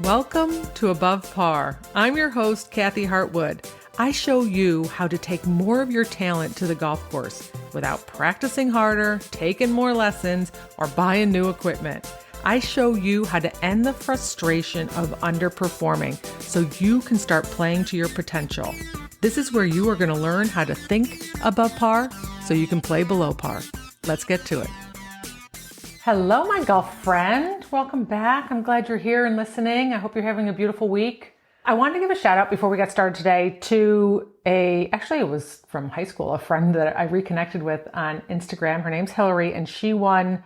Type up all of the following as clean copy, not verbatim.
Welcome to Above Par. I'm your host, Kathy Hartwood. I show you how to take more of your talent to the golf course without practicing harder, taking more lessons, or buying new equipment. I show you how to end the frustration of underperforming so you can start playing to your potential. This is where you are going to learn how to think above par so you can play below par. Let's get to it. Hello, my golf friend. Welcome back. I'm glad you're here and listening. I hope you're having a beautiful week. I wanted to give a shout out before we got started today to actually it was from high school, a friend that I reconnected with on Instagram. Her name's Hillary, and she won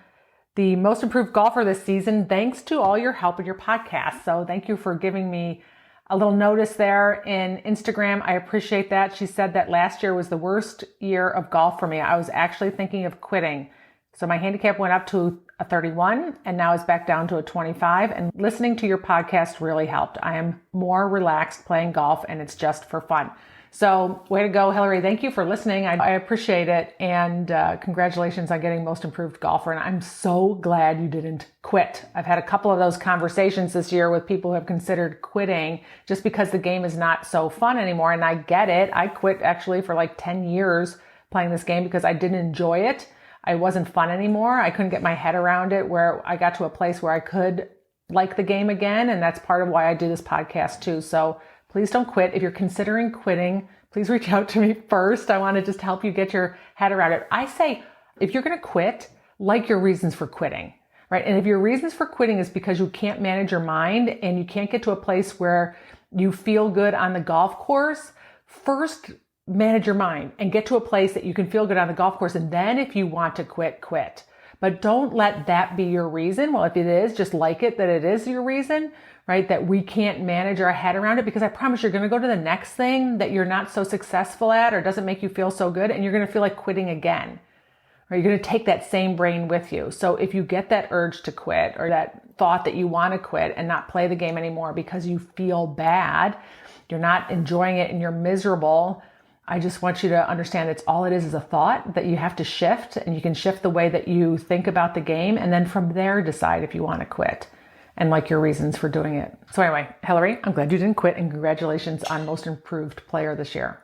the Most Improved Golfer this season thanks to all your help with your podcast. So thank you for giving me a little notice there in Instagram. I appreciate that. She said that last year was the worst year of golf for me. I was actually thinking of quitting. So my handicap went up to a 31 and now is back down to a 25. And listening to your podcast really helped. I am more relaxed playing golf and it's just for fun. So way to go, Hillary. Thank you for listening. I appreciate it. And congratulations on getting Most Improved Golfer. And I'm so glad you didn't quit. I've had a couple of those conversations this year with people who have considered quitting just because the game is not so fun anymore. And I get it. I quit actually for like 10 years playing this game because I didn't enjoy it. It wasn't fun anymore. I couldn't get my head around it where I got to a place where I could like the game again. And that's part of why I do this podcast too. So please don't quit. If you're considering quitting, please reach out to me first. I want to just help you get your head around it. I say, if you're going to quit, like your reasons for quitting, right? And if your reasons for quitting is because you can't manage your mind and you can't get to a place where you feel good on the golf course, first manage your mind and get to a place that you can feel good on the golf course. And then if you want to quit, quit. But don't let that be your reason. Well, if it is, just like it that it is your reason, right? That we can't manage our head around it, because I promise you're going to go to the next thing that you're not so successful at or doesn't make you feel so good. And you're going to feel like quitting again, or you're going to take that same brain with you. So if you get that urge to quit or that thought that you want to quit and not play the game anymore because you feel bad, you're not enjoying it and you're miserable, I just want you to understand it is a thought that you have to shift, and you can shift the way that you think about the game. And then from there, decide if you want to quit and like your reasons for doing it. So anyway, Hillary, I'm glad you didn't quit, and congratulations on Most Improved Player this year.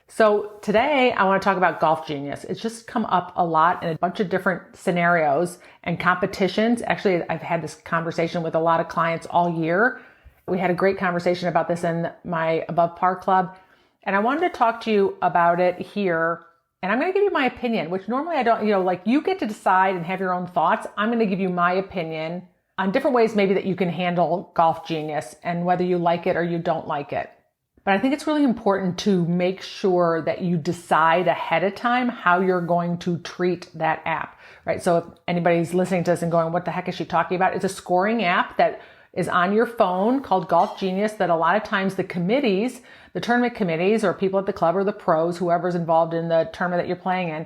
So today I want to talk about Golf Genius. It's just come up a lot in a bunch of different scenarios and competitions. Actually, I've had this conversation with a lot of clients all year. We had a great conversation about this in my Above Par Club. And I wanted to talk to you about it here. And I'm going to give you my opinion, which normally I don't, you get to decide and have your own thoughts. I'm going to give you my opinion on different ways maybe that you can handle Golf Genius and whether you like it or you don't like it. But I think it's really important to make sure that you decide ahead of time how you're going to treat that app, right? So if anybody's listening to this and going, what the heck is she talking about? It's a scoring app that is on your phone called Golf Genius that a lot of times the tournament committees or people at the club or the pros, whoever's involved in the tournament that you're playing in,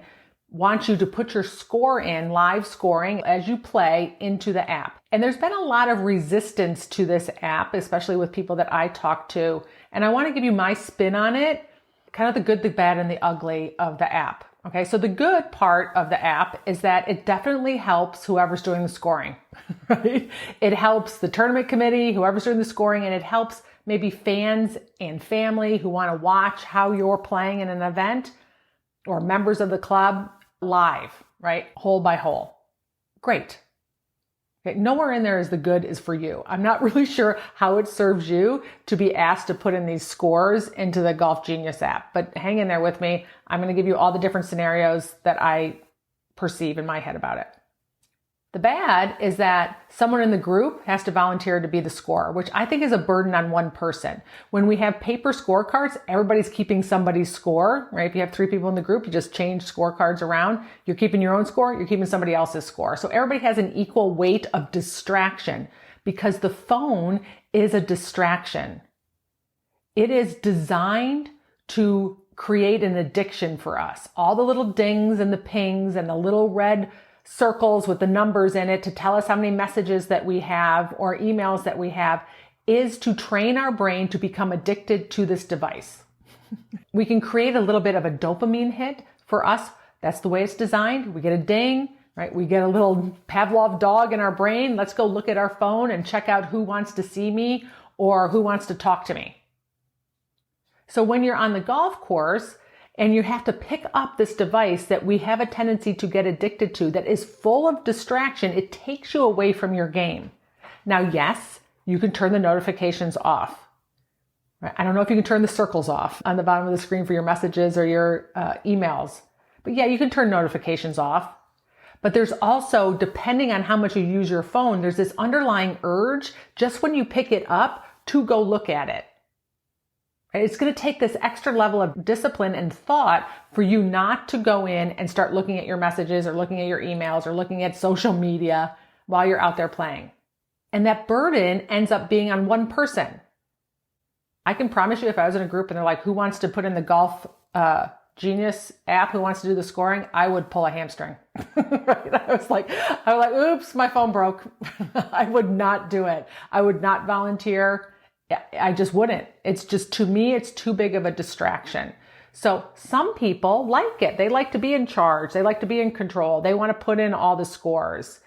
want you to put your score in, live scoring as you play into the app. And there's been a lot of resistance to this app, especially with people that I talk to. And I want to give you my spin on it, kind of the good, the bad, and the ugly of the app. Okay, so the good part of the app is that it definitely helps whoever's doing the scoring, right? It helps the tournament committee, whoever's doing the scoring, and it helps maybe fans and family who want to watch how you're playing in an event, or members of the club live, right? Hole by hole. Great. Okay, nowhere in there is the good is for you. I'm not really sure how it serves you to be asked to put in these scores into the Golf Genius app, but hang in there with me. I'm going to give you all the different scenarios that I perceive in my head about it. The bad is that someone in the group has to volunteer to be the scorer, which I think is a burden on one person. When we have paper scorecards, everybody's keeping somebody's score, right? If you have 3 people in the group, you just change scorecards around. You're keeping your own score, you're keeping somebody else's score. So everybody has an equal weight of distraction because the phone is a distraction. It is designed to create an addiction for us. All the little dings and the pings and the little red circles with the numbers in it to tell us how many messages that we have or emails that we have is to train our brain to become addicted to this device. We can create a little bit of a dopamine hit for us. That's the way it's designed. We get a ding, right? We get a little Pavlov dog in our brain. Let's go look at our phone and check out who wants to see me or who wants to talk to me. So when you're on the golf course and you have to pick up this device that we have a tendency to get addicted to that is full of distraction, it takes you away from your game. Now, yes, you can turn the notifications off. I don't know if you can turn the circles off on the bottom of the screen for your messages or your emails. But yeah, you can turn notifications off. But there's also, depending on how much you use your phone, there's this underlying urge just when you pick it up to go look at it. It's going to take this extra level of discipline and thought for you not to go in and start looking at your messages or looking at your emails or looking at social media while you're out there playing. And that burden ends up being on one person. I can promise you if I was in a group and they're like, who wants to put in the Golf Genius app, who wants to do the scoring, I would pull a hamstring. Right? I was like, oops, my phone broke. I would not do it. I would not volunteer. I just wouldn't. It's just, to me, it's too big of a distraction. So some people like it. They like to be in charge. They like to be in control. They want to put in all the scores.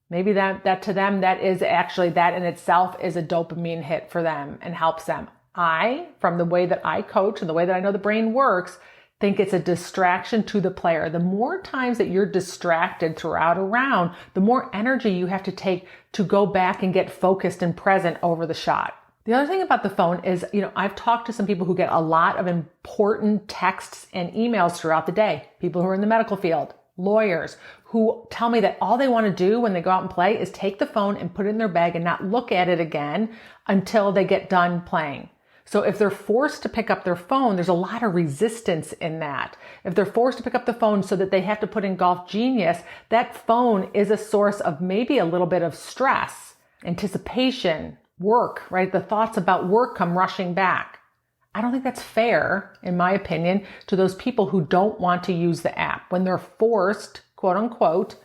Maybe that to them, that is actually, that in itself is a dopamine hit for them and helps them. From the way that I coach and the way that I know the brain works, think it's a distraction to the player. The more times that you're distracted throughout a round, the more energy you have to take to go back and get focused and present over the shot. The other thing about the phone is, I've talked to some people who get a lot of important texts and emails throughout the day. People who are in the medical field, lawyers, who tell me that all they want to do when they go out and play is take the phone and put it in their bag and not look at it again until they get done playing. So if they're forced to pick up their phone, there's a lot of resistance in that. If they're forced to pick up the phone so that they have to put in Golf Genius, that phone is a source of maybe a little bit of stress, anticipation, work, right? The thoughts about work come rushing back. I don't think that's fair, in my opinion, to those people who don't want to use the app when they're forced, quote unquote,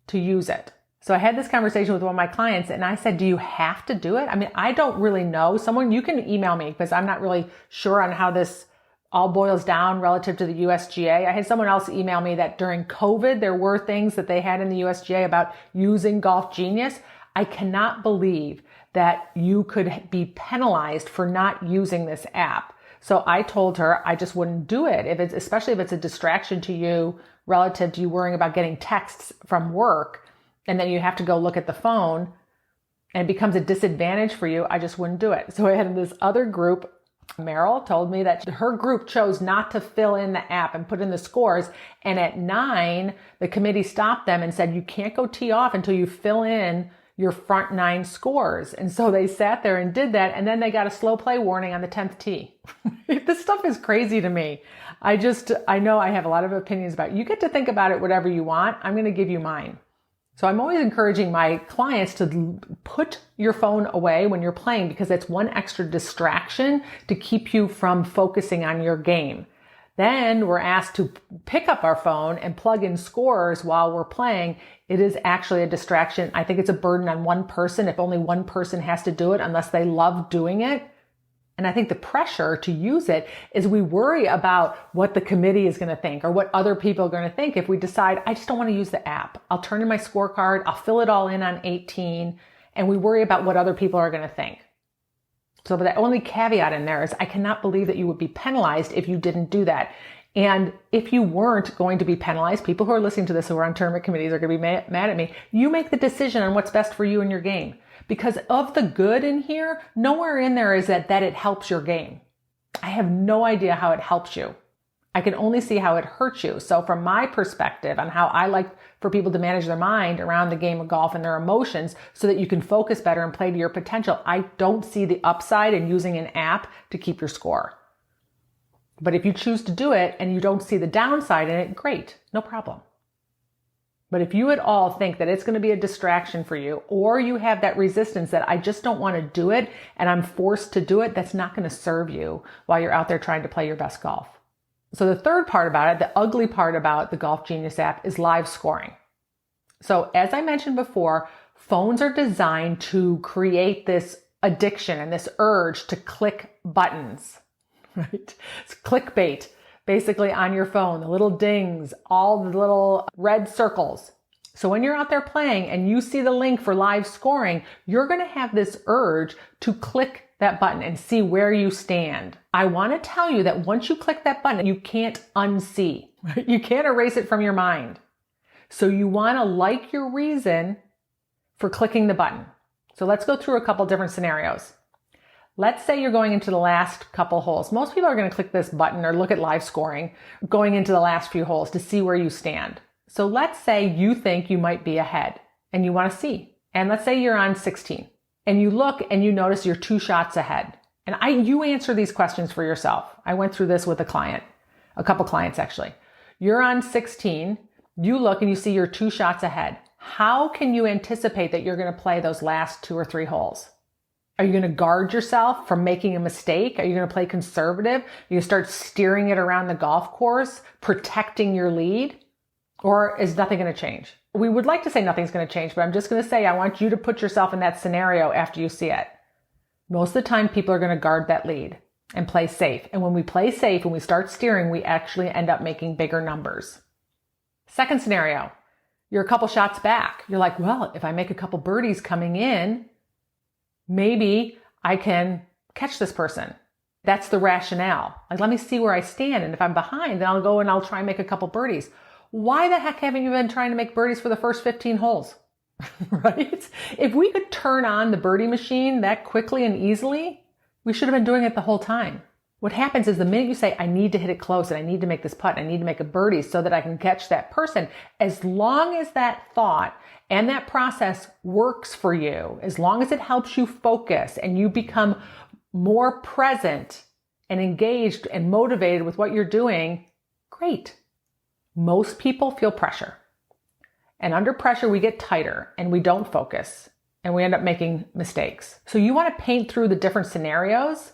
to use it. So I had this conversation with one of my clients and I said, do you have to do it? I mean, I don't really know. You can email me because I'm not really sure on how this all boils down relative to the USGA. I had someone else email me that during COVID, there were things that they had in the USGA about using Golf Genius. I cannot believe that you could be penalized for not using this app. So I told her I just wouldn't do it, especially if it's a distraction to you relative to you worrying about getting texts from work, and then you have to go look at the phone and it becomes a disadvantage for you. I just wouldn't do it. So I had this other group, Meryl told me that her group chose not to fill in the app and put in the scores. And at 9, the committee stopped them and said, you can't go tee off until you fill in your front 9 scores. And so they sat there and did that. And then they got a slow play warning on the 10th tee. This stuff is crazy to me. I know I have a lot of opinions about it. You get to think about it whatever you want. I'm going to give you mine. So I'm always encouraging my clients to put your phone away when you're playing because that's one extra distraction to keep you from focusing on your game. Then we're asked to pick up our phone and plug in scores while we're playing. It is actually a distraction. I think it's a burden on one person if only one person has to do it unless they love doing it. And I think the pressure to use it is we worry about what the committee is going to think or what other people are going to think if we decide, I just don't want to use the app. I'll turn in my scorecard. I'll fill it all in on 18. And we worry about what other people are going to think. So the only caveat in there is I cannot believe that you would be penalized if you didn't do that. And if you weren't going to be penalized, people who are listening to this who are on tournament committees are going to be mad at me. You make the decision on what's best for you and your game. Because of the good in here, nowhere in there is that it helps your game. I have no idea how it helps you. I can only see how it hurts you. So from my perspective on how I like for people to manage their mind around the game of golf and their emotions so that you can focus better and play to your potential, I don't see the upside in using an app to keep your score. But if you choose to do it and you don't see the downside in it, great, no problem. But if you at all think that it's going to be a distraction for you, or you have that resistance that I just don't want to do it and I'm forced to do it, that's not going to serve you while you're out there trying to play your best golf. So the third part about it, the ugly part about the Golf Genius app is live scoring. So as I mentioned before, phones are designed to create this addiction and this urge to click buttons, right? It's clickbait. Basically on your phone, the little dings, all the little red circles. So when you're out there playing and you see the link for live scoring, you're going to have this urge to click that button and see where you stand. I want to tell you that once you click that button, you can't unsee. You can't erase it from your mind. So you want to like your reason for clicking the button. So let's go through a couple different scenarios. Let's say you're going into the last couple holes. Most people are going to click this button or look at live scoring going into the last few holes to see where you stand. So let's say you think you might be ahead and you want to see. And let's say you're on 16 and you look and you notice you're 2 shots ahead. And you answer these questions for yourself. I went through this with a couple clients actually. You're on 16, you look and you see you're 2 shots ahead. How can you anticipate that you're going to play those last 2 or 3 holes? Are you going to guard yourself from making a mistake? Are you going to play conservative? Are you going to start steering it around the golf course, protecting your lead? Or is nothing going to change? We would like to say nothing's going to change, but I'm just going to say I want you to put yourself in that scenario after you see it. Most of the time, people are going to guard that lead and play safe. And when we play safe and we start steering, we actually end up making bigger numbers. Second scenario, you're a couple shots back. You're like, well, if I make a couple birdies coming in, maybe I can catch this person. That's the rationale. Like, let me see where I stand. And if I'm behind, then I'll go and I'll try and make a couple birdies. Why the heck haven't you been trying to make birdies for the first 15 holes? Right? If we could turn on the birdie machine that quickly and easily, we should have been doing it the whole time. What happens is the minute you say, I need to hit it close and I need to make this putt, I need to make a birdie so that I can catch that person, as long as that thought and that process works for you, as long as it helps you focus and you become more present and engaged and motivated with what you're doing, great. Most people feel pressure. And under pressure, we get tighter and we don't focus and we end up making mistakes. So you want to paint through the different scenarios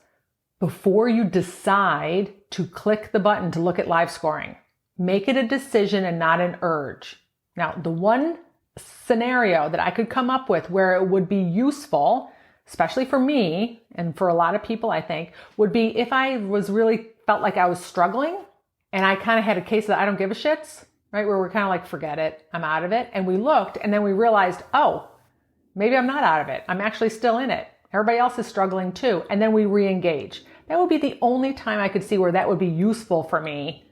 before you decide to click the button to look at live scoring. Make it a decision and not an urge. Now, the one scenario that I could come up with where it would be useful, especially for me and for a lot of people, I think, would be if I felt like I was struggling and I kind of had a case that I don't give a shits, right? Where we're kind of like, forget it, I'm out of it. And we looked and then we realized, oh, maybe I'm not out of it. I'm actually still in it. Everybody else is struggling too. And then we re-engage. That would be the only time I could see where that would be useful for me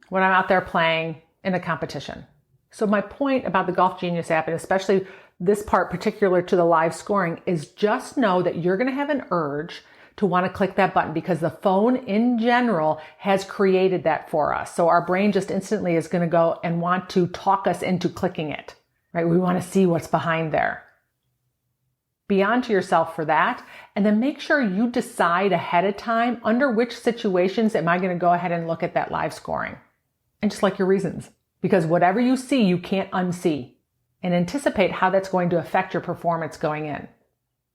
when I'm out there playing in a competition. So my point about the Golf Genius app, and especially this part particular to the live scoring, is just know that you're going to have an urge to want to click that button because the phone in general has created that for us. So our brain just instantly is going to go and want to talk us into clicking it, right? We want to see what's behind there. Be on to yourself for that. And then make sure you decide ahead of time under which situations am I going to go ahead and look at that live scoring. And just like your reasons. Because whatever you see, you can't unsee. And anticipate how that's going to affect your performance going in.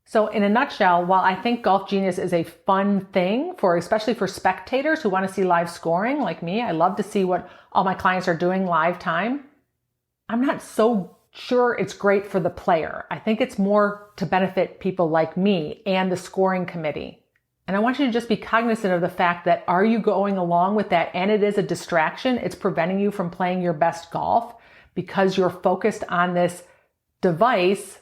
So in a nutshell, while I think Golf Genius is a fun thing especially for spectators who want to see live scoring like me, I love to see what all my clients are doing live time. I'm not so sure it's great for the player. I think it's more to benefit people like me and the scoring committee. And I want you to just be cognizant of the fact that are you going along with that? And it is a distraction. It's preventing you from playing your best golf because you're focused on this device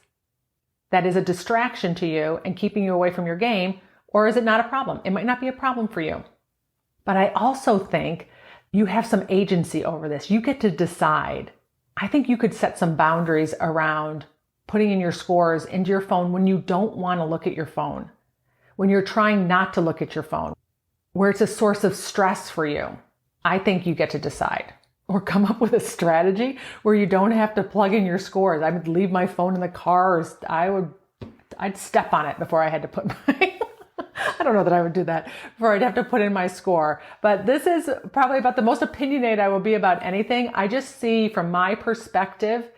that is a distraction to you and keeping you away from your game, or is it not a problem? It might not be a problem for you. But I also think you have some agency over this. You get to decide. I think you could set some boundaries around putting in your scores into your phone when you don't want to look at your phone, when you're trying not to look at your phone, where it's a source of stress for you. I think you get to decide. Or come up with a strategy where you don't have to plug in your scores. I would leave my phone in the car, or I'd step on it before I had to put my, I don't know that I would do that, before I'd have to put in my score. But this is probably about the most opinionated I will be about anything. I just see from my perspective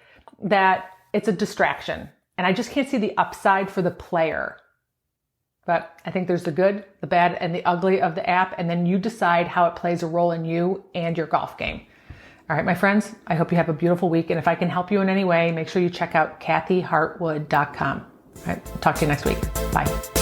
that it's a distraction and I just can't see the upside for the player. But I think there's the good, the bad, and the ugly of the app. And then you decide how it plays a role in you and your golf game. All right, my friends, I hope you have a beautiful week. And if I can help you in any way, make sure you check out kathyhartwood.com. All right, talk to you next week. Bye.